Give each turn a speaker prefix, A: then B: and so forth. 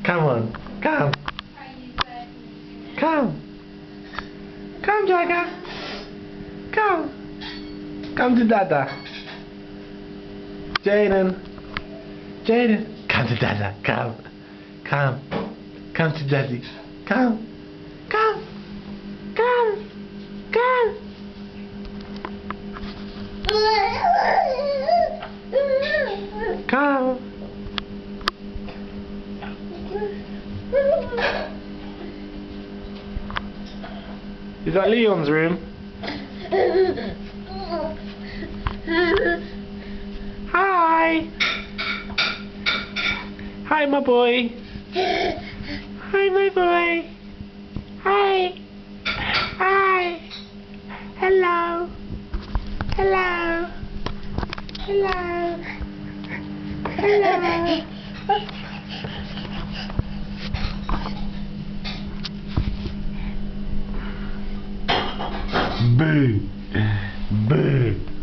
A: Come on. Come. Come. Come, Jagger. Come. Come to Dada. Jaden. Jaden. Come to Dada. Come. Come. Come to Daddy. Come. Come. Come. Come. Come. Is that Leon's room? Hi. Hi, my boy. Hi, my boy. Hi. Hi. Hello. Hello. Hello. Hello. Boo. Boo.